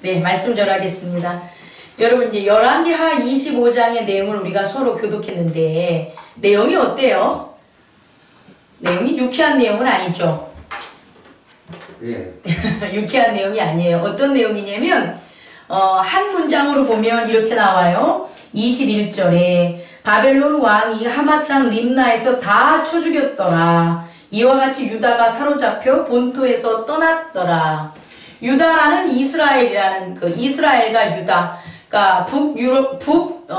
네, 말씀 전하겠습니다. 여러분, 이제 열왕기하 25장의 내용을 우리가 서로 교독했는데 내용이 어때요? 내용이 유쾌한 내용은 아니죠? 예. 유쾌한 내용이 아니에요. 어떤 내용이냐면 한 문장으로 보면 이렇게 나와요. 21절에 바벨론 왕이 하마 땅 림나에서 다 쳐 죽였더라. 이와 같이 유다가 사로잡혀 본토에서 떠났더라. 유다라는 이스라엘이라는 그 이스라엘과 유다, 그러니까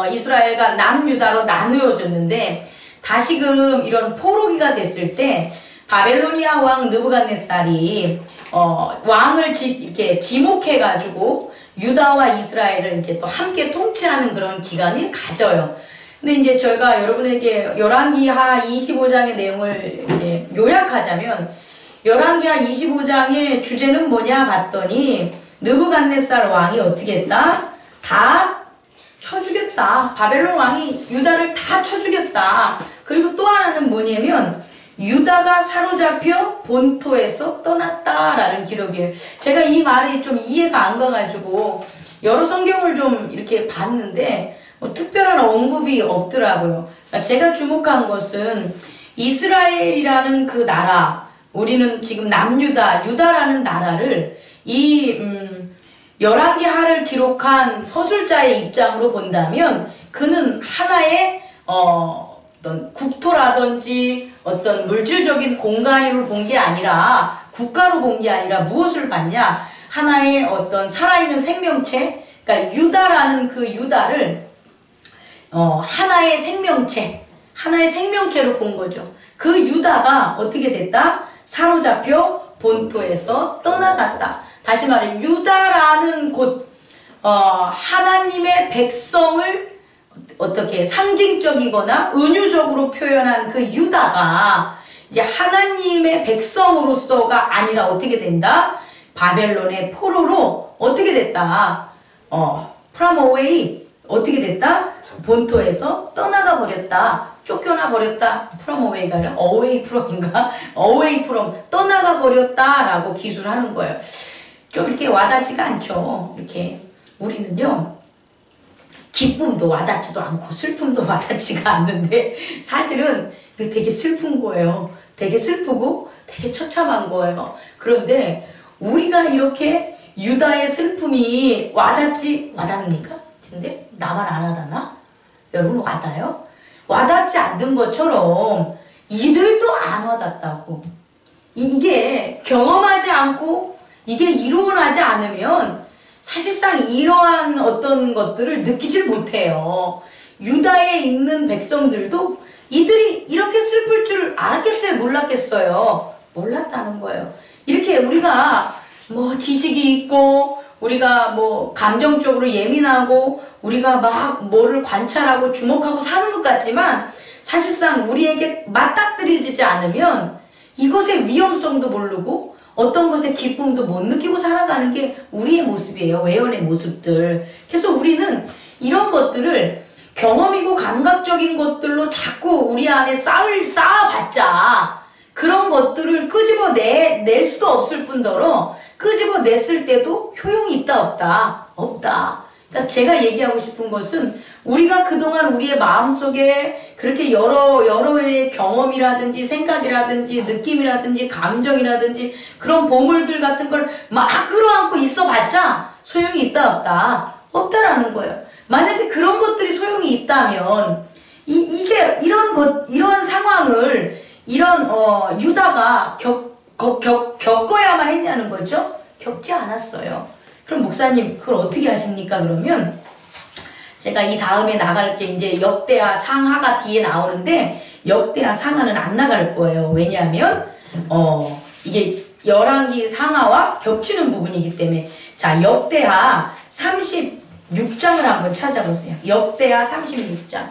이스라엘과 남유다로 나누어졌는데 다시금 이런 포로기가 됐을 때 바벨로니아 왕 느부갓네살이 왕을 이렇게 지목해가지고 유다와 이스라엘을 이제 또 함께 통치하는 그런 기간을 가져요. 근데 이제 저희가 여러분에게 열왕기하 25장의 내용을 이제 요약하자면 열왕기하 25장의 주제는 뭐냐 봤더니 느부갓네살 왕이 어떻게 했다? 다 쳐 죽였다. 바벨론 왕이 유다를 다 쳐 죽였다. 그리고 또 하나는 뭐냐면 유다가 사로잡혀 본토에서 떠났다라는 기록이에요. 제가 이 말이 좀 이해가 안 가가지고 여러 성경을 좀 이렇게 봤는데 뭐 특별한 언급이 없더라고요. 그러니까 제가 주목한 것은 이스라엘이라는 그 나라, 우리는 지금 남유다, 유다라는 나라를 이 열왕기하를 기록한 서술자의 입장으로 본다면 그는 하나의 어떤 국토라든지 어떤 물질적인 공간으로 본 게 아니라 국가로 본 게 아니라 무엇을 봤냐? 하나의 어떤 살아있는 생명체, 그러니까 유다라는 그 유다를 하나의 생명체로 본 거죠. 그 유다가 어떻게 됐다? 사로잡혀 본토에서 떠나갔다. 다시 말해 유다라는 곳, 하나님의 백성을 어떻게 상징적이거나 은유적으로 표현한 그 유다가 이제 하나님의 백성으로서가 아니라 어떻게 된다? 바벨론의 포로로 어떻게 됐다? from away 어떻게 됐다? 본토에서 떠나가 버렸다. 쫓겨나 버렸다. from away가 아니라 away from인가? away from 떠나가 버렸다라고 기술하는 거예요. 좀 이렇게 와닿지가 않죠. 이렇게 우리는요. 기쁨도 와닿지도 않고 슬픔도 와닿지가 않는데 사실은 이거 되게 슬픈 거예요. 되게 슬프고 되게 처참한 거예요. 그런데 우리가 이렇게 유다의 슬픔이 와닿습니까? 근데 나만 안 와닿나? 여러분 와닿아요? 와닿지 않는 것처럼 이들도 안 와닿다고. 이게 경험하지 않고 이게 이루어나지 않으면 사실상 이러한 어떤 것들을 느끼질 못해요. 유다에 있는 백성들도 이들이 이렇게 슬플 줄 알았겠어요? 몰랐겠어요? 몰랐다는 거예요. 이렇게 우리가 뭐 지식이 있고 우리가 뭐 감정적으로 예민하고 우리가 막 뭐를 관찰하고 주목하고 사는 것 같지만 사실상 우리에게 맞닥뜨려지지 않으면 이것의 위험성도 모르고 어떤 것의 기쁨도 못 느끼고 살아가는 게 우리의 모습이에요. 외연의 모습들. 그래서 우리는 이런 것들을 경험이고 감각적인 것들로 자꾸 우리 안에 쌓아봤자 그런 것들을 끄집어낼 수도 없을 뿐더러 끄집어냈을 때도 효용이 있다 없다? 없다. 그러니까 제가 얘기하고 싶은 것은 우리가 그동안 우리의 마음속에 그렇게 여러의 경험이라든지 생각이라든지 느낌이라든지 감정이라든지 그런 보물들 같은 걸 막 끌어안고 있어봤자 소용이 있다 없다? 없다라는 거예요. 만약에 그런 것들이 소용이 있다면 이런 상황을 유다가 겪어야만 했냐는 거죠. 겪지 않았어요. 그럼 목사님 그걸 어떻게 하십니까? 그러면 제가 이 다음에 나갈 게 이제 역대하 상하가 뒤에 나오는데 역대하 상하는 안 나갈 거예요. 왜냐하면 이게 열왕기 상하와 겹치는 부분이기 때문에 자 역대하 36장을 한번 찾아보세요. 역대하 36장.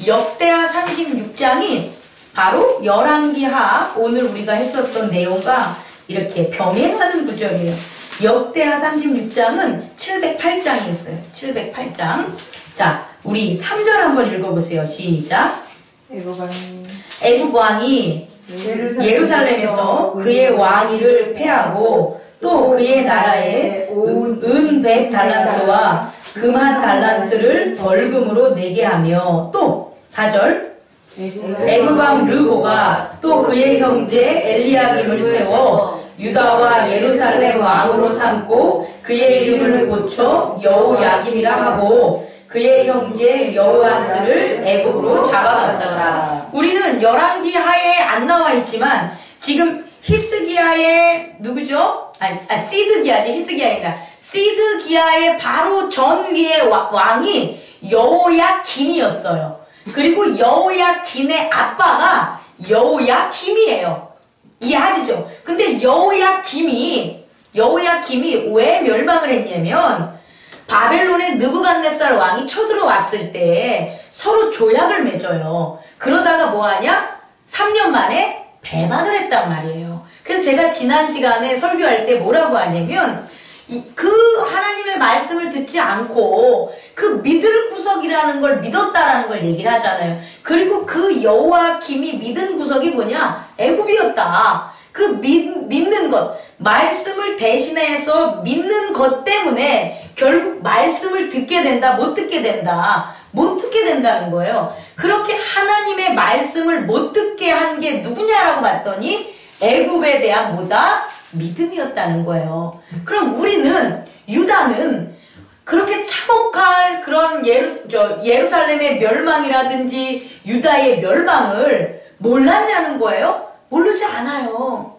역대하 36장이 바로 열왕기하 오늘 우리가 했었던 내용과 이렇게 병행하는 구절이에요. 역대하 36장은 708장이 있어요. 708장. 자, 우리 3절 한번 읽어보세요. 시작. 애굽 왕이 예루살렘에서 그의 왕위를 폐하고 또 그의 나라에 은 100달란트와 금 1달란트를 벌금으로 내게 하며 또 4절 애굽 왕 르호가 또 그의 형제 엘리야김을 세워 유다와 예루살렘 왕으로 삼고 그의 이름을 고쳐 여호야김이라 하고 그의 형제 여호아스를 애굽으로 잡아갔더라. 우리는 열왕기 하에 안 나와 있지만 지금 히스기야의 누구죠? 시드기야지. 히스기야인가? 시드기야의 바로 전위의 왕이 여호야김이었어요. 그리고 여호야김의 아빠가 여호야김이에요. 이해하시죠? 근데 여호야김이 왜 멸망을 했냐면 바벨론의 느부갓네살 왕이 쳐들어왔을 때 서로 조약을 맺어요. 그러다가 뭐하냐? 3년 만에 배반을 했단 말이에요. 그래서 제가 지난 시간에 설교할 때 뭐라고 하냐면 그 하나님의 말씀을 듣지 않고 그 믿을 구석이라는 걸 믿었다라는 걸 얘기를 하잖아요. 그리고 그 여호야김이 믿은 구석이 뭐냐? 애굽이었다. 그 믿는 것, 말씀을 대신해서 믿는 것 때문에 결국 말씀을 듣게 된다, 못 듣게 된다. 못 듣게 된다는 거예요. 그렇게 하나님의 말씀을 못 듣게 한 게 누구냐라고 봤더니 애굽에 대한 뭐다? 믿음이었다는 거예요. 그럼 우리는 유다는 그렇게 참혹할 그런 예루살렘의 멸망이라든지 유다의 멸망을 몰랐냐는 거예요? 모르지 않아요.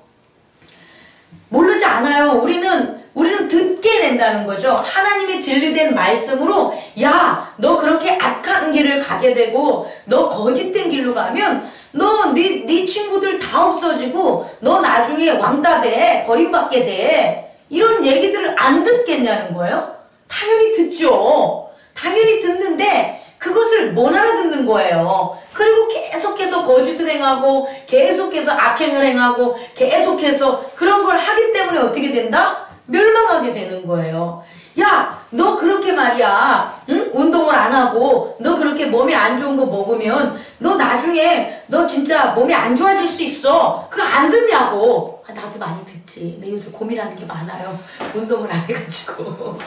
모르지 않아요. 우리는 듣게 된다는 거죠. 하나님의 진리된 말씀으로 야, 너 그렇게 악한 길을 가게 되고 너 거짓된 길로 가면 너 네 친구들 다 없어지고 너 나중에 왕따 돼, 버림받게 돼. 이런 얘기들을 안 듣겠냐는 거예요. 당연히 듣죠. 당연히 듣는데 그것을 못 알아듣는 거예요. 그리고 계속해서 거짓을 행하고 계속해서 악행을 행하고 계속해서 그런 걸 하기 때문에 어떻게 된다? 멸망하게 되는 거예요. 야, 너 그렇게 말이야, 응? 운동을 안 하고 너 그렇게 몸에 안 좋은 거 먹으면 너 나중에 너 진짜 몸이 안 좋아질 수 있어. 그거 안 듣냐고. 나도 많이 듣지. 내 요새 고민하는 게 많아요. 운동을 안 해가지고.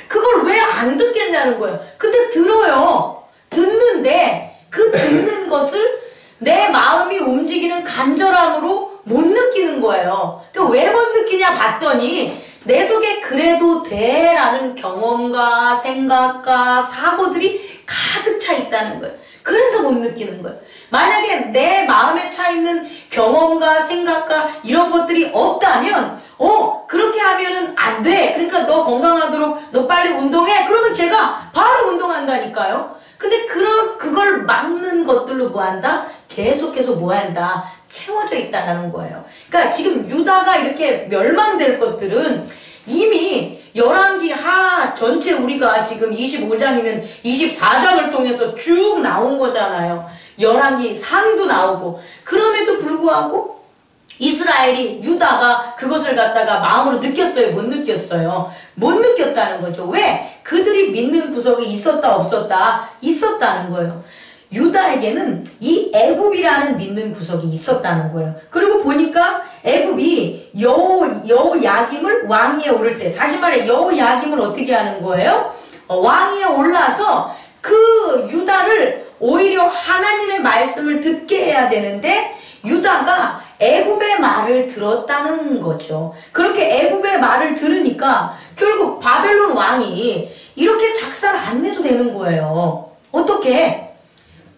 그걸 왜 안 듣겠냐는 거예요. 근데 들어요. 듣는데 그 듣는 것을 내 마음이 움직이는 간절함으로 못 느끼는 거예요. 그러니까 왜 못 느끼냐 봤더니 내 속에 그래도 돼 라는 경험과 생각과 사고들이 가득 차 있다는 거예요. 그래서 못 느끼는 거예요. 만약에 내 마음에 차 있는 경험과 생각과 이런 것들이 없다면 그렇게 하면은 안 돼. 그러니까 너 건강하도록 너 빨리 운동해. 그러면 제가 바로 운동한다니까요. 근데 그걸 막는 것들로 뭐 한다? 계속해서 뭐 한다? 채워져 있다는 거예요. 그러니까 지금 유다가 이렇게 멸망될 것들은 이미 열왕기 하 전체 우리가 지금 25장이면 24장을 통해서 쭉 나온 거잖아요. 열왕기 상도 나오고. 그럼에도 불구하고 이스라엘이 유다가 그것을 갖다가 마음으로 느꼈어요? 못 느꼈어요? 못 느꼈다는 거죠. 왜? 그들이 믿는 구석이 있었다 없었다? 있었다는 거예요. 유다에게는 이 애굽이라는 믿는 구석이 있었다는 거예요. 그리고 보니까 애굽이 여호야김을 왕위에 오를 때, 다시 말해 여호야김을 어떻게 하는 거예요? 왕위에 올라서 그 유다를 오히려 하나님의 말씀을 듣게 해야 되는데 유다가 애굽의 말을 들었다는 거죠. 그렇게 애굽의 말을 들으니까 결국 바벨론 왕이 이렇게 작사를 안 내도 되는 거예요. 어떻게?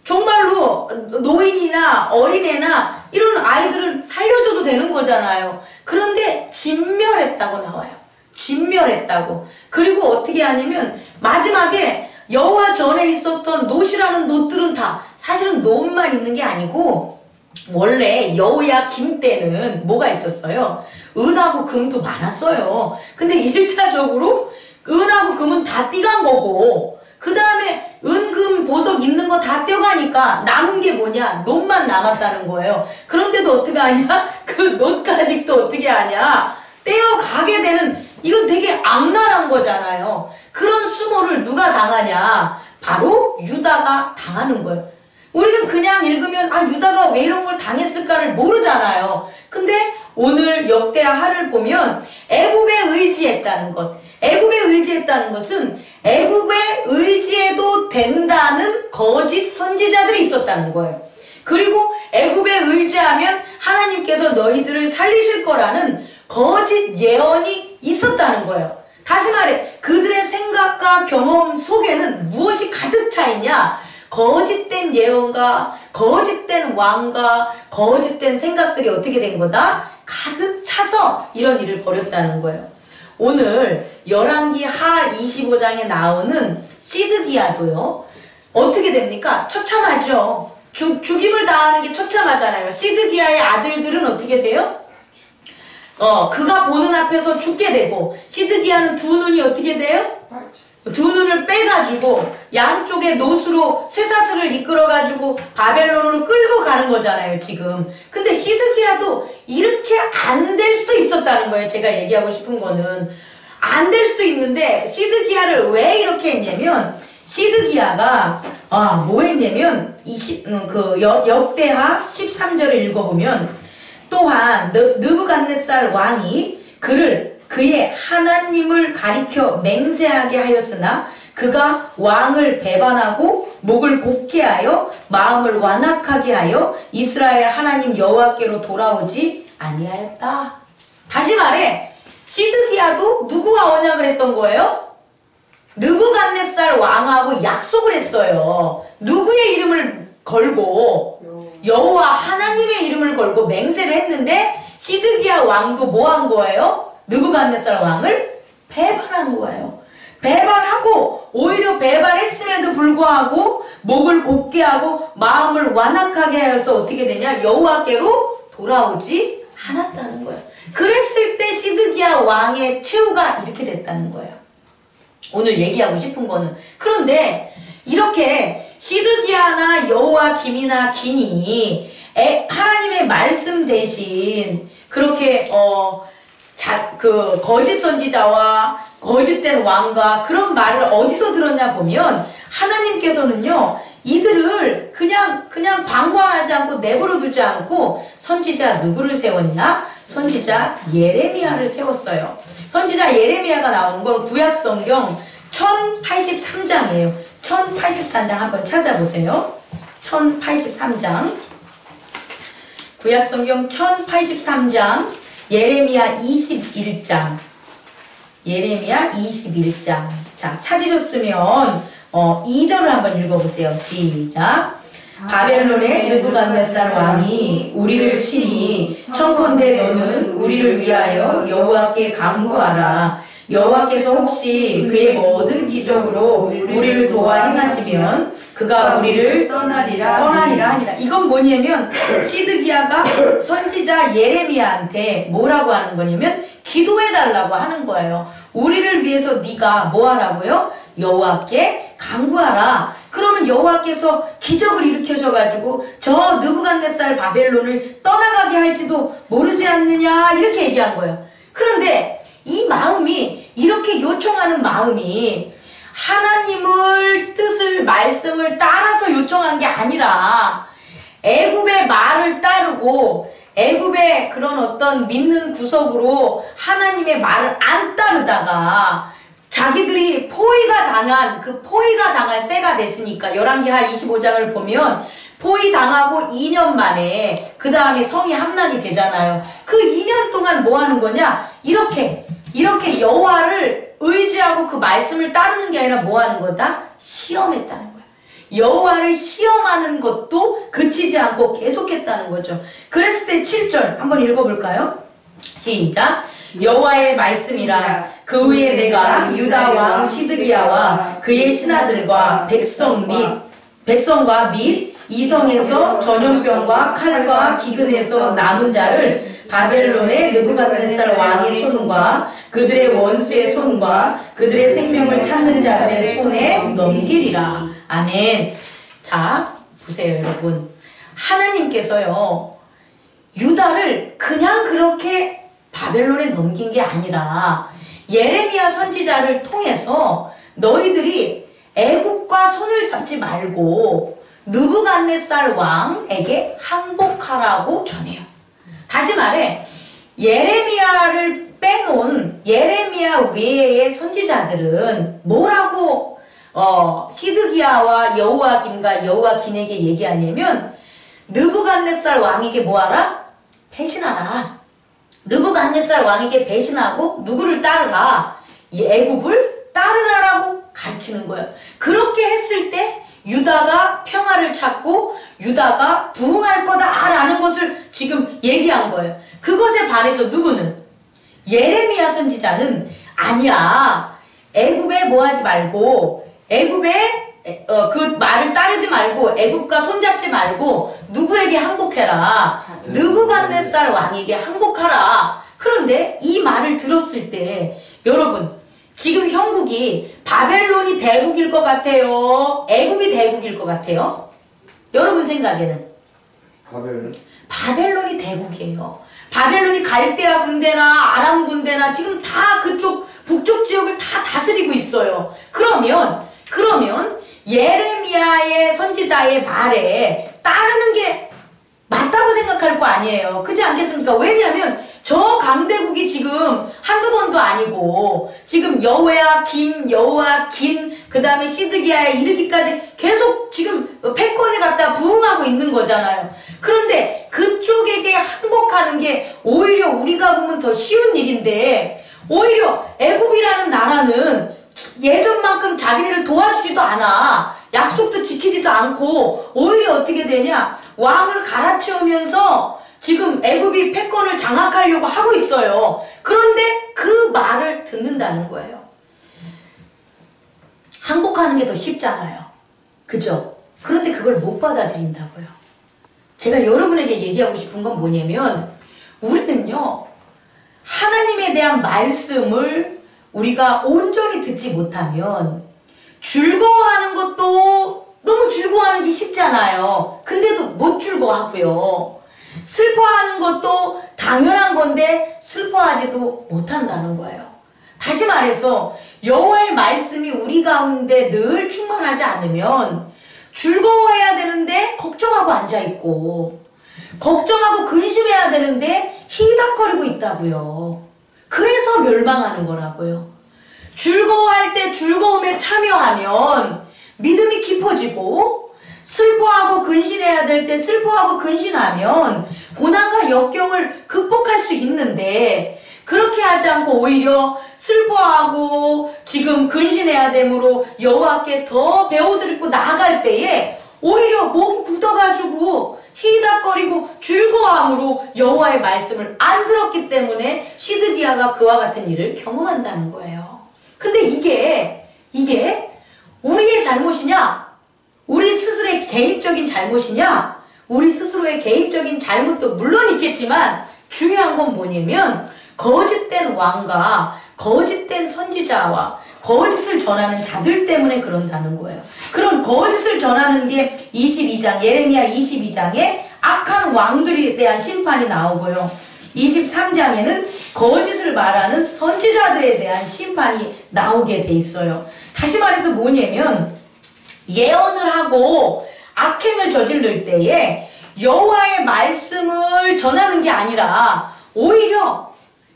정말로 노인이나 어린애나 이런 아이들은 살려줘도 되는 거잖아요. 그런데 진멸했다고 나와요. 진멸했다고. 그리고 어떻게 하냐면 마지막에 여호와 전에 있었던 놋이라는 놋들은 다 사실은 놋만 있는 게 아니고 원래 여호야김 때는 뭐가 있었어요? 은하고 금도 많았어요. 근데 1차적으로 은하고 금은 다 띠간 거고 그 다음에 은금 보석 있는 거 다 떼어가니까 남은 게 뭐냐? 놋만 남았다는 거예요. 그런데도 어떻게 하냐? 그 놋까지 또 어떻게 하냐? 떼어가게 되는, 이건 되게 악랄한 거잖아요. 그런 수모를 누가 당하냐? 바로 유다가 당하는 거예요. 우리는 그냥 읽으면 유다가 왜 이런 걸 당했을까를 모르잖아요. 근데 오늘 역대하를 보면 애굽에 의지했다는 것. 애굽에 의지했다는 것은 애굽에 의지해도 된다는 거짓 선지자들이 있었다는 거예요. 그리고 애굽에 의지하면 하나님께서 너희들을 살리실 거라는 거짓 예언이 있었다는 거예요. 다시 말해 그들의 생각과 경험 속에는 무엇이 가득 차 있냐? 거짓된 예언과 거짓된 왕과 거짓된 생각들이 어떻게 된 거다? 가득 차서 이런 일을 벌였다는 거예요. 오늘 열왕기 하 25장에 나오는 시드기야도요. 어떻게 됩니까? 처참하죠. 죽임을 당하는 게 처참하잖아요. 시드기야의 아들들은 어떻게 돼요? 그가 보는 앞에서 죽게 되고, 시드기야는 두 눈이 어떻게 돼요? 두 눈을 빼가지고 양쪽에 노수로 쇠사슬을 이끌어가지고 바벨론으로 끌고 가는 거잖아요 지금. 근데 시드기야도 이렇게 안 될 수도 있었다는 거예요. 제가 얘기하고 싶은 거는 안 될 수도 있는데 시드기야를 왜 이렇게 했냐면, 시드기야가 뭐 했냐면 역대하 13절을 읽어보면, 또한 느부갓네살 왕이 그의 하나님을 가리켜 맹세하게 하였으나 그가 왕을 배반하고 목을 곧게 하여 마음을 완악하게 하여 이스라엘 하나님 여호와께로 돌아오지 아니하였다. 다시 말해 시드기야도 누구와 언약을 했던 거예요? 느부갓네살 왕하고 약속을 했어요. 누구의 이름을 걸고? 여호와 하나님의 이름을 걸고 맹세를 했는데, 시드기야 왕도 뭐 한 거예요? 느부갓네살 왕을 배반한 거예요. 배반하고 오히려 배반했음에도 불구하고 목을 곧게 하고 마음을 완악하게 하여서 어떻게 되냐? 여호와께로 돌아오지 않았다는 거예요. 그랬을 때 시드기야 왕의 최후가 이렇게 됐다는 거예요. 오늘 얘기하고 싶은 거는, 그런데 이렇게 시드기야나 여호와김이나 김이 하나님의 말씀 대신 그렇게 거짓 선지자와 거짓된 왕과 그런 말을 어디서 들었냐 보면, 하나님께서는요 이들을 그냥 방관하지 않고 내버려 두지 않고 선지자 누구를 세웠냐? 선지자 예레미야를 세웠어요. 선지자 예레미야가 나오는 건 구약성경 1083장이에요. 1083장 한번 찾아보세요. 1083장. 구약성경 1083장 예레미야 21장. 예레미야 21장. 자, 찾으셨으면 2절을 한번 읽어보세요. 시작. 바벨론의 느부갓네살 왕이 우리를 치니 청컨대 너는 우리를 위하여 여호와께 간구하라. 여호와께서 혹시 그의 모든 기적으로 우리를 도와 행하시면 그가 우리를 떠나리라 하니라. 이건 뭐냐면 시드기야가 선지자 예레미야한테 뭐라고 하는 거냐면 기도해달라고 하는 거예요. 우리를 위해서 네가 뭐 하라고요? 여호와께 간구하라. 그러면 여호와께서 기적을 일으켜셔가지고 저 느부갓네살 바벨론을 떠나가게 할지도 모르지 않느냐, 이렇게 얘기한 거예요. 그런데 이 마음이, 이렇게 요청하는 마음이 하나님을 뜻을, 말씀을 따라서 요청한 게 아니라 애굽의 말을 따르고 애굽의 그런 어떤 믿는 구석으로 하나님의 말을 안 따르다가 자기들이 포위가 당할 때가 됐으니까, 열왕기하 25장을 보면 포위 당하고 2년 만에 그 다음에 성이 함락이 되잖아요. 그 2년 동안 뭐 하는 거냐? 이렇게 여호와를 의지하고 그 말씀을 따르는 게 아니라 뭐 하는 거다? 시험했다는 거야. 여호와를 시험하는 것도 그치지 않고 계속했다는 거죠. 그랬을 때 7절 한번 읽어볼까요? 시작. 여호와의 말씀이라. 그 후에 내가 유다 왕 시드기야와 그의 신하들과 백성과 및 이성에서 전염병과 칼과 기근에서 남은 자를 바벨론의 느부갓네살 왕의 손과 그들의 원수의 손과 그들의 생명을 찾는 자들의 손에 넘기리라. 아멘. 자, 보세요 여러분. 하나님께서요 유다를 그냥 그렇게 바벨론에 넘긴 게 아니라 예레미야 선지자를 통해서 너희들이 애굽과 손을 잡지 말고 느부갓네살 왕에게 항복하라고 전해요. 다시 말해 예레미야를 빼놓은 예레미야 외의 선지자들은 뭐라고 시드기야와 여호와김과 여호와긴에게 얘기하냐면 느부갓네살 왕에게 뭐하라? 배신하라. 느부갓네살 왕에게 배신하고 누구를 따르라? 이 애굽을 따르라라고 가르치는 거예요. 그렇게 했을 때 유다가 평화를 찾고 유다가 부흥할 거다라는 것을 지금 얘기한 거예요. 그것에 반해서 누구는? 예레미야 선지자는 아니야. 애굽에 뭐하지 말고 애굽에 그 말을 따르지 말고 애굽과 손잡지 말고 누구에게 항복해라. 느부갓네살 왕에게 항복하라. 그런데 이 말을 들었을 때 여러분 지금 형국이 바벨론이 대국일 것 같아요? 애굽이 대국일 것 같아요? 여러분 생각에는? 바벨론이 대국이에요. 바벨론이 갈대아 군대나 아람 군대나 지금 다 그쪽 북쪽 지역을 다 다스리고 있어요. 그러면 예레미야의 선지자의 말에 따르는 게 맞다고 생각할 거 아니에요. 그렇지 않겠습니까? 왜냐하면 저 강대국이 지금 한두 번도 아니고 지금 여호야김, 여호와긴, 그 다음에 시드기야에 이르기까지 계속 지금 패권에 갖다 부응하고 있는 거잖아요. 그런데 그쪽에게 항복하는 게 오히려 우리가 보면 더 쉬운 일인데 오히려 애굽이라는 나라는 예전만큼 자기네를 도와주지도 않아. 약속도 지키지도 않고 오히려 어떻게 되냐? 왕을 갈아치우면서 지금 애굽이 패권을 장악하려고 하고 있어요. 그런데 그 말을 듣는다는 거예요. 항복하는 게 더 쉽잖아요. 그죠? 그런데 그걸 못 받아들인다고요. 제가 여러분에게 얘기하고 싶은 건 뭐냐면 우리는요. 하나님에 대한 말씀을 우리가 온전히 듣지 못하면 즐거워하는 것도 너무 즐거워하는 게 쉽잖아요. 근데도 못 즐거워하고요. 슬퍼하는 것도 당연한 건데 슬퍼하지도 못한다는 거예요. 다시 말해서 여호와의 말씀이 우리 가운데 늘 충만하지 않으면 즐거워해야 되는데 걱정하고 앉아있고 걱정하고 근심해야 되는데 희닥거리고 있다고요. 그래서 멸망하는 거라고요. 즐거워할 때 즐거움에 참여하면 믿음이 깊어지고 슬퍼하고 근신해야 될 때 슬퍼하고 근신하면 고난과 역경을 극복할 수 있는데 그렇게 하지 않고 오히려 슬퍼하고 지금 근신해야 되므로 여호와께 더 베옷을 입고 나아갈 때에 오히려 목이 굳어가지고 희닥거리고 즐거워함으로 여호와의 말씀을 안 들었기 때문에 시드기야가 그와 같은 일을 경험한다는 거예요. 근데 이게 우리의 잘못이냐? 우리 스스로의 개인적인 잘못이냐? 우리 스스로의 개인적인 잘못도 물론 있겠지만 중요한 건 뭐냐면 거짓된 왕과 거짓된 선지자와 거짓을 전하는 자들 때문에 그런다는 거예요. 그런 거짓을 전하는 게 22장 예레미야 22장에 악한 왕들에 대한 심판이 나오고요. 23장에는 거짓을 말하는 선지자들에 대한 심판이 나오게 돼 있어요. 다시 말해서 뭐냐면 예언을 하고 악행을 저지를 때에 여호와의 말씀을 전하는 게 아니라 오히려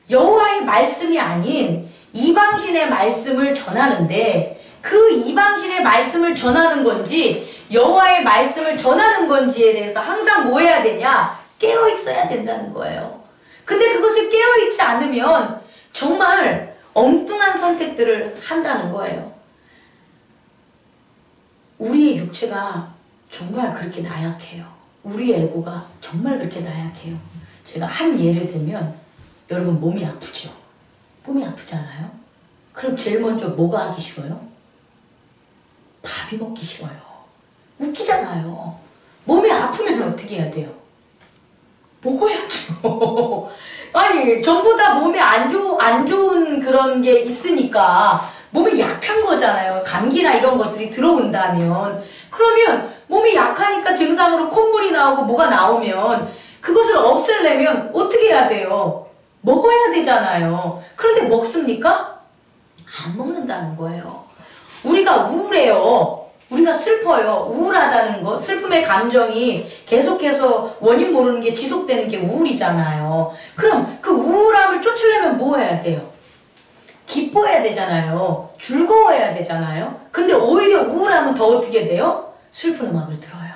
여호와의 말씀이 아닌 이방신의 말씀을 전하는데 그 이방신의 말씀을 전하는 건지 여호와의 말씀을 전하는 건지에 대해서 항상 뭐 해야 되냐? 깨어 있어야 된다는 거예요. 근데 그것을 깨어 있지 않으면 정말 엉뚱한 선택들을 한다는 거예요. 우리의 육체가 정말 그렇게 나약해요. 우리의 에고가 정말 그렇게 나약해요. 제가 한 예를 들면 여러분 몸이 아프죠? 몸이 아프잖아요? 그럼 제일 먼저 뭐가 하기 싫어요? 밥이 먹기 싫어요. 웃기잖아요. 몸이 아프면 어떻게 해야 돼요? 먹어야죠. 아니 전보다 몸에 안 좋은 그런 게 있으니까 몸이 약한 거잖아요. 감기나 이런 것들이 들어온다면 그러면 몸이 약하니까 증상으로 콧물이 나오고 뭐가 나오면 그것을 없애려면 어떻게 해야 돼요? 먹어야 되잖아요. 그런데 먹습니까? 안 먹는다는 거예요. 우리가 우울해요. 우리가 슬퍼요. 우울하다는 거, 슬픔의 감정이 계속해서 원인 모르는 게 지속되는 게 우울이잖아요. 그럼 그 우울함을 쫓으려면 뭐 해야 돼요? 기뻐해야 되잖아요. 즐거워해야 되잖아요. 근데 오히려 우울하면 더 어떻게 돼요? 슬픈 음악을 들어요.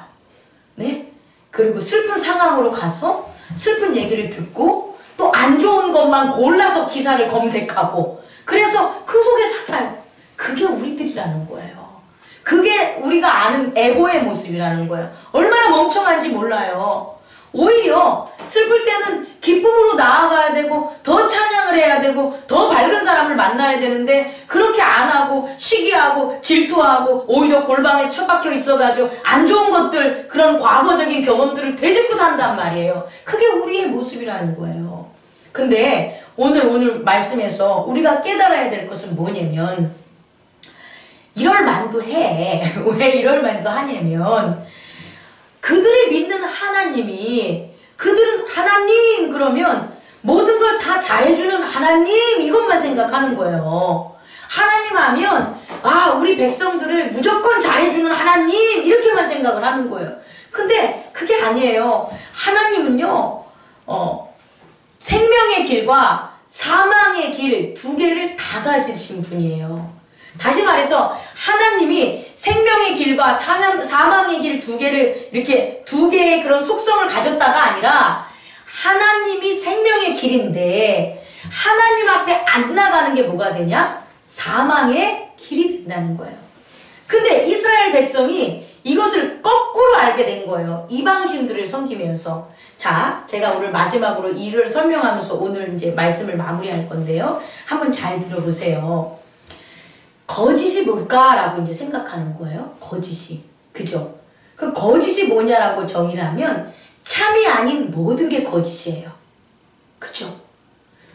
네? 그리고 슬픈 상황으로 가서 슬픈 얘기를 듣고 또 안 좋은 것만 골라서 기사를 검색하고 그래서 그 속에 살아요. 그게 우리들이라는 거예요. 그게 우리가 아는 에고의 모습이라는 거예요. 얼마나 멍청한지 몰라요. 오히려 슬플 때는 기쁨으로 나아가야 되고 더 찬양을 해야 되고 더 밝은 사람을 만나야 되는데 그렇게 안 하고 시기하고 질투하고 오히려 골방에 처박혀 있어가지고 안 좋은 것들 그런 과거적인 경험들을 되짚고 산단 말이에요. 그게 우리의 모습이라는 거예요. 근데 오늘 말씀에서 우리가 깨달아야 될 것은 뭐냐면 이럴 만도 해. 왜 이럴 만도 하냐면 그들이 믿는 하나님이 그들은 하나님 그러면 모든 걸 다 잘해주는 하나님 이것만 생각하는 거예요. 하나님 하면 아 우리 백성들을 무조건 잘해주는 하나님 이렇게만 생각을 하는 거예요. 근데 그게 아니에요. 하나님은요 생명의 길과 사망의 길 두 개를 다 가지신 분이에요. 다시 말해서 하나님이 생명의 길과 사망의 길 두 개를 이렇게 두 개의 그런 속성을 가졌다가 아니라 하나님이 생명의 길인데 하나님 앞에 안 나가는 게 뭐가 되냐? 사망의 길이 된다는 거예요. 근데 이스라엘 백성이 이것을 거꾸로 알게 된 거예요. 이방신들을 섬기면서. 자, 제가 오늘 마지막으로 이를 설명하면서 오늘 이제 말씀을 마무리할 건데요. 한번 잘 들어보세요. 거짓이 뭘까라고 이제 생각하는 거예요. 거짓이. 그죠? 그 거짓이 뭐냐라고 정의를 하면 참이 아닌 모든 게 거짓이에요. 그죠?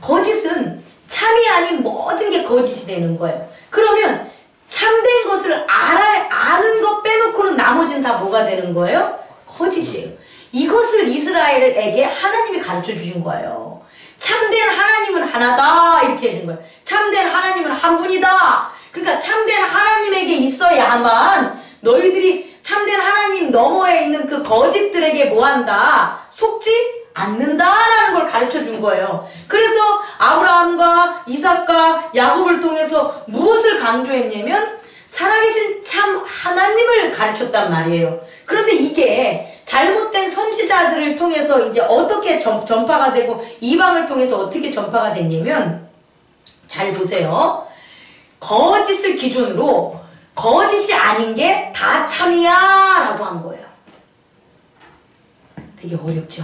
거짓은 참이 아닌 모든 게 거짓이 되는 거예요. 그러면 참된 것을 아는 것 빼놓고는 나머지는 다 뭐가 되는 거예요? 거짓이에요. 이것을 이스라엘에게 하나님이 가르쳐 주신 거예요. 참된 하나님은 하나다 이렇게 되는 거예요. 참된 하나님은 한 분이다. 그러니까 참된 하나님에게 있어야만 너희들이 참된 하나님 너머에 있는 그 거짓들에게 뭐한다? 속지 않는다라는 걸 가르쳐 준 거예요. 그래서 아브라함과 이삭과 야곱을 통해서 무엇을 강조했냐면 살아계신 참 하나님을 가르쳤단 말이에요. 그런데 이게 잘못된 선지자들을 통해서 이제 어떻게 전파가 되고 이방을 통해서 어떻게 전파가 됐냐면 잘 보세요. 거짓을 기준으로 거짓이 아닌 게 다 참이야 라고 한 거예요. 되게 어렵죠.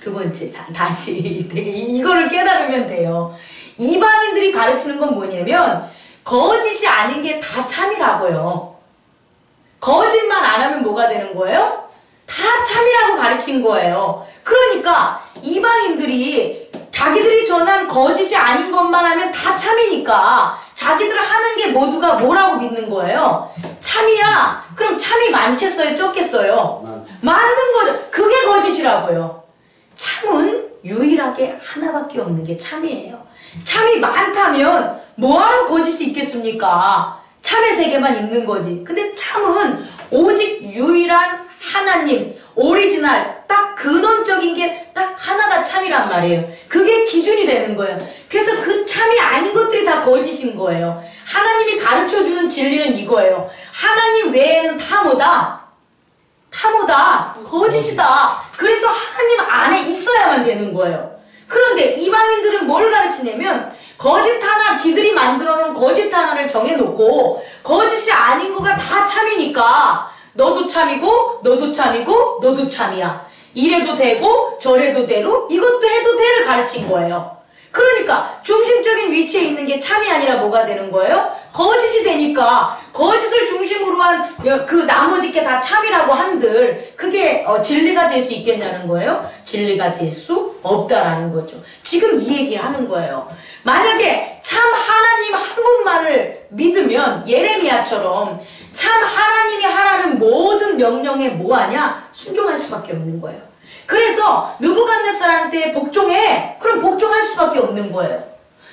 두 번째 다시 되게 이거를 깨달으면 돼요. 이방인들이 가르치는 건 뭐냐면 거짓이 아닌 게 다 참이라고요. 거짓만 안 하면 뭐가 되는 거예요? 다 참이라고 가르친 거예요. 그러니까 이방인들이 자기들이 전한 거짓이 아닌 것만 하면 다 참이니까 자기들 하는 게 모두가 뭐라고 믿는 거예요? 참이야. 그럼 참이 많겠어요? 적겠어요? 많은 거죠. 그게 거짓이라고요. 참은 유일하게 하나밖에 없는 게 참이에요. 참이 많다면 뭐하러 거짓이 있겠습니까? 참의 세계만 있는 거지. 근데 참은 오직 유일한 하나님, 오리지널, 딱 근원적인 게 딱 하나가 참이란 말이에요. 그게 기준이 되는 거예요. 그래서 그 참이 아닌 것들이 다 거짓인 거예요. 하나님이 가르쳐주는 진리는 이거예요. 하나님 외에는 다 뭐다? 다 뭐다? 거짓이다. 그래서 하나님 안에 있어야만 되는 거예요. 그런데 이방인들은 뭘 가르치냐면 거짓 하나, 지들이 만들어 놓은 거짓 하나를 정해놓고 거짓이 아닌 거가 다 참이니까 너도 참이고 너도 참이고 너도 참이야. 이래도 되고 저래도 되고 이것도 해도 돼를 가르친 거예요. 그러니까 중심적인 위치에 있는 게 참이 아니라 뭐가 되는 거예요? 거짓이 되니까 거짓을 중심으로 한 그 나머지 게 다 참이라고 한들 그게 진리가 될 수 있겠냐는 거예요? 진리가 될 수 없다라는 거죠. 지금 이 얘기를 하는 거예요. 만약에 참 하나님 한 분만을 믿으면 예레미야처럼 참 하나님이 하라는 모든 명령에 뭐하냐? 순종할 수밖에 없는 거예요. 그래서 느부갓네살한테 복종해. 그럼 복종할 수밖에 없는 거예요.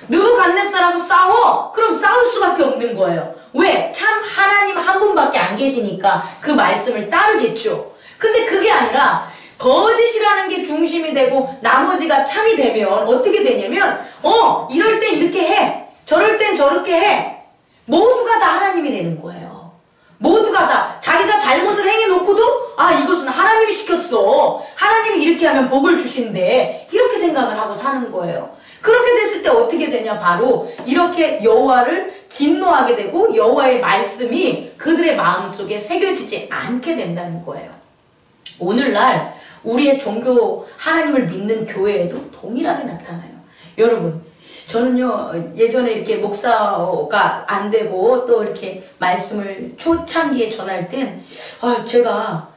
느부갓네살하고 싸워. 그럼 싸울 수밖에 없는 거예요. 왜? 참 하나님 하나님 한 분밖에 안 계시니까 그 말씀을 따르겠죠. 근데 그게 아니라 거짓이라는 게 중심이 되고 나머지가 참이 되면 어떻게 되냐면 이럴 땐 이렇게 해, 저럴 땐 저렇게 해. 모두가 다 하나님이 되는 거예요. 모두가 다 자기가 잘못을 행해놓고도 이것은 하나님이 시켰어, 하나님이 이렇게 하면 복을 주신대, 이렇게 생각을 하고 사는 거예요. 그렇게 됐을 때 어떻게 되냐, 바로 이렇게 여호와를 진노하게 되고 여호와의 말씀이 그들의 마음속에 새겨지지 않게 된다는 거예요. 오늘날 우리의 종교, 하나님을 믿는 교회에도 동일하게 나타나요. 여러분, 저는요, 예전에 이렇게 목사가 안 되고 또 이렇게 말씀을 초창기에 전할 땐 제가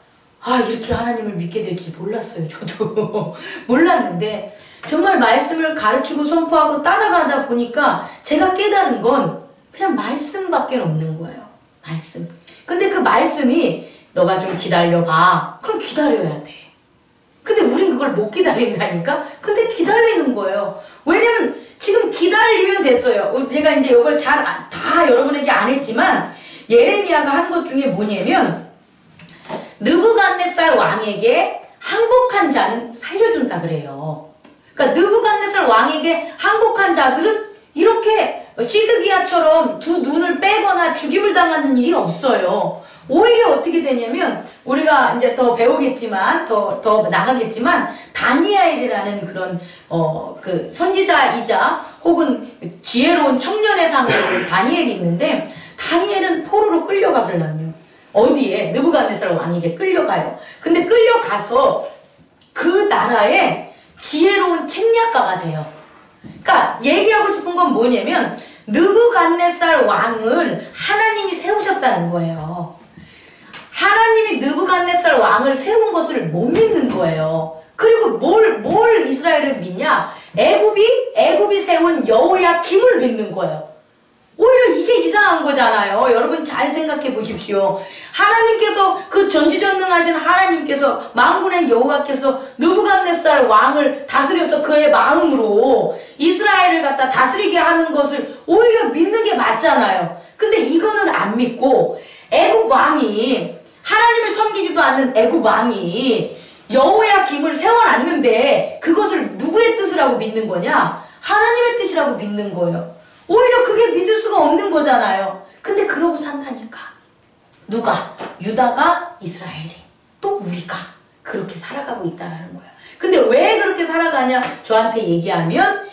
이렇게 하나님을 믿게 될지 몰랐어요. 저도 몰랐는데 정말 말씀을 가르치고 선포하고 따라가다 보니까 제가 깨달은 건 그냥 말씀밖에 없는 거예요. 말씀. 근데 그 말씀이 너가 좀 기다려봐. 그럼 기다려야 돼. 근데 우린 그걸 못 기다린다니까? 근데 기다리는 거예요. 왜냐면 지금 기다리면 됐어요. 제가 이제 이걸 다 여러분에게 안 했지만 예레미야가 한 것 중에 뭐냐면 느부갓네살 왕에게 항복한 자는 살려준다 그래요. 그러니까 느부갓네살 왕에게 항복한 자들은 이렇게 시드기야처럼 두 눈을 빼거나 죽임을 당하는 일이 없어요. 오히려 어떻게 되냐면 우리가 이제 더 배우겠지만 더 나가겠지만 다니엘이라는 그런 그 선지자이자 혹은 지혜로운 청년의 상으로 다니엘이 있는데, 다니엘은 포로로 끌려가거든요. 어디에? 느부갓네살 왕에게 끌려가요. 근데 끌려가서 그 나라의 지혜로운 책략가가 돼요. 그러니까 얘기하고 싶은 건 뭐냐면 느부갓네살 왕을 하나님이 세우셨다는 거예요. 하나님이 느부갓네살 왕을 세운 것을 못 믿는 거예요. 그리고 뭘 이스라엘을 믿냐? 애굽이 세운 여호야김을 믿는 거예요. 오히려 이게 이상한 거잖아요. 여러분 잘 생각해 보십시오. 하나님께서, 그 전지전능하신 하나님께서, 만군의 여호와께서 느부갓네살 왕을 다스려서 그의 마음으로 이스라엘을 갖다 다스리게 하는 것을 오히려 믿는 게 맞잖아요. 근데 이거는 안 믿고 애굽 왕이, 하나님을 섬기지도 않는 애굽 왕이 여호야김을 세워놨는데 그것을 누구의 뜻이라고 믿는 거냐? 하나님의 뜻이라고 믿는 거예요. 오히려 그게 믿을 수가 없는 거잖아요. 근데 그러고 산다니까. 누가? 유다가, 이스라엘이, 또 우리가 그렇게 살아가고 있다는 거예요. 근데 왜 그렇게 살아가냐? 저한테 얘기하면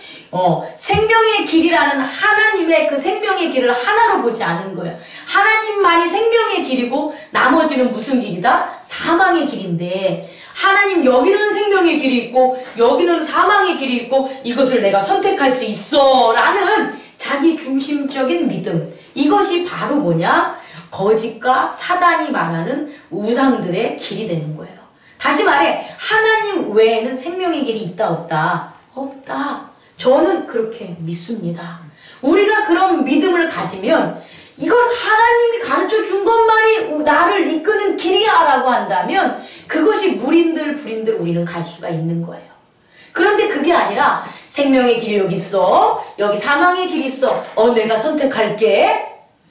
생명의 길이라는 하나님의 그 생명의 길을 하나로 보지 않은 거예요. 하나님만이 생명의 길이고 나머지는 무슨 길이다? 사망의 길인데, 하나님 여기는 생명의 길이 있고 여기는 사망의 길이 있고 이것을 내가 선택할 수 있어 라는 자기 중심적인 믿음, 이것이 바로 뭐냐? 거짓과 사단이 말하는 우상들의 길이 되는 거예요. 다시 말해, 하나님 외에는 생명의 길이 있다 없다? 없다. 저는 그렇게 믿습니다. 우리가 그런 믿음을 가지면 이건 하나님이 가르쳐 준 것만이 나를 이끄는 길이야 라고 한다면 그것이 물인들 불인들 우리는 갈 수가 있는 거예요. 그런데 그게 아니라 생명의 길이 여기 있어, 여기 사망의 길이 있어, 내가 선택할게.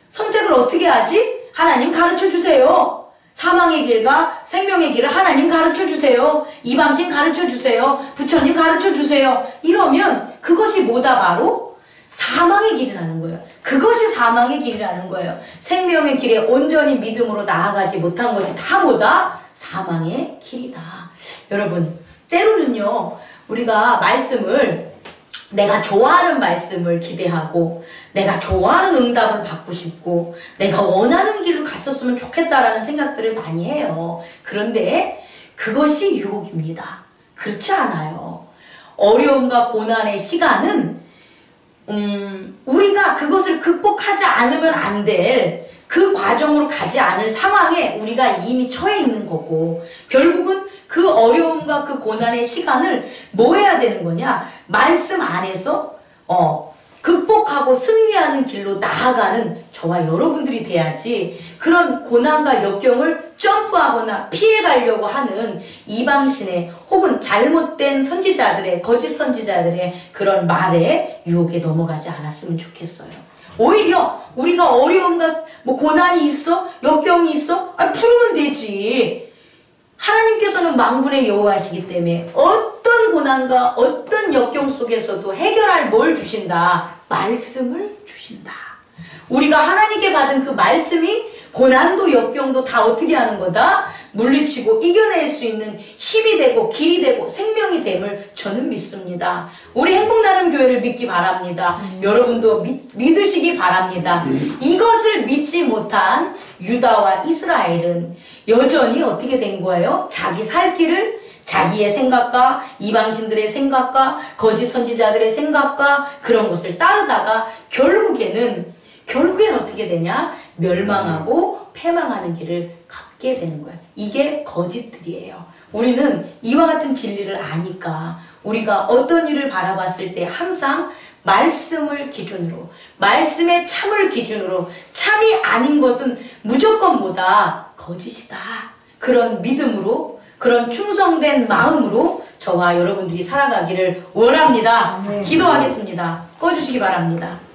선택을 어떻게 하지? 하나님 가르쳐 주세요. 사망의 길과 생명의 길을 하나님 가르쳐 주세요. 이방신 가르쳐 주세요. 부처님 가르쳐 주세요. 이러면 그것이 뭐다? 바로 사망의 길이라는 거예요. 그것이 사망의 길이라는 거예요. 생명의 길에 온전히 믿음으로 나아가지 못한 것이 다 뭐다? 사망의 길이다. 여러분, 때로는요, 우리가 말씀을, 내가 좋아하는 말씀을 기대하고 내가 좋아하는 응답을 받고 싶고 내가 원하는 길로 갔었으면 좋겠다라는 생각들을 많이 해요. 그런데 그것이 유혹입니다. 그렇지 않아요. 어려움과 고난의 시간은 우리가 그것을 극복하지 않으면 안 될 그 과정으로 가지 않을 상황에 우리가 이미 처해 있는 거고, 결국은 그 어려움과 그 고난의 시간을 뭐 해야 되는 거냐? 말씀 안에서 극복하고 승리하는 길로 나아가는 저와 여러분들이 돼야지, 그런 고난과 역경을 점프하거나 피해가려고 하는 이방신의 혹은 잘못된 선지자들의, 거짓 선지자들의 그런 말에 유혹에 넘어가지 않았으면 좋겠어요. 오히려 우리가 어려움과 뭐 고난이 있어? 역경이 있어? 아, 풀으면 되지. 하나님께서는 만군의 여호와시기 때문에 어떤 고난과 어떤 역경 속에서도 해결할 뭘 주신다? 말씀을 주신다. 우리가 하나님께 받은 그 말씀이 고난도 역경도 다 어떻게 하는 거다? 물리치고 이겨낼 수 있는 힘이 되고 길이 되고 생명이 됨을 저는 믿습니다. 우리 행복나눔 교회를 믿기 바랍니다. 여러분도 믿으시기 바랍니다. 이것을 믿지 못한 유다와 이스라엘은 여전히 어떻게 된 거예요? 자기 살 길을 자기의 생각과 이방신들의 생각과 거짓 선지자들의 생각과 그런 것을 따르다가 결국에는 어떻게 되냐? 멸망하고 패망하는 길을 갖게 되는 거예요. 이게 거짓들이에요. 우리는 이와 같은 진리를 아니까 우리가 어떤 일을 바라봤을 때 항상 말씀을 기준으로, 말씀의 참을 기준으로, 참이 아닌 것은 무조건 뭐다? 거짓이다. 그런 믿음으로, 그런 충성된 마음으로 저와 여러분들이 살아가기를 원합니다. 기도하겠습니다. 꺼주시기 바랍니다.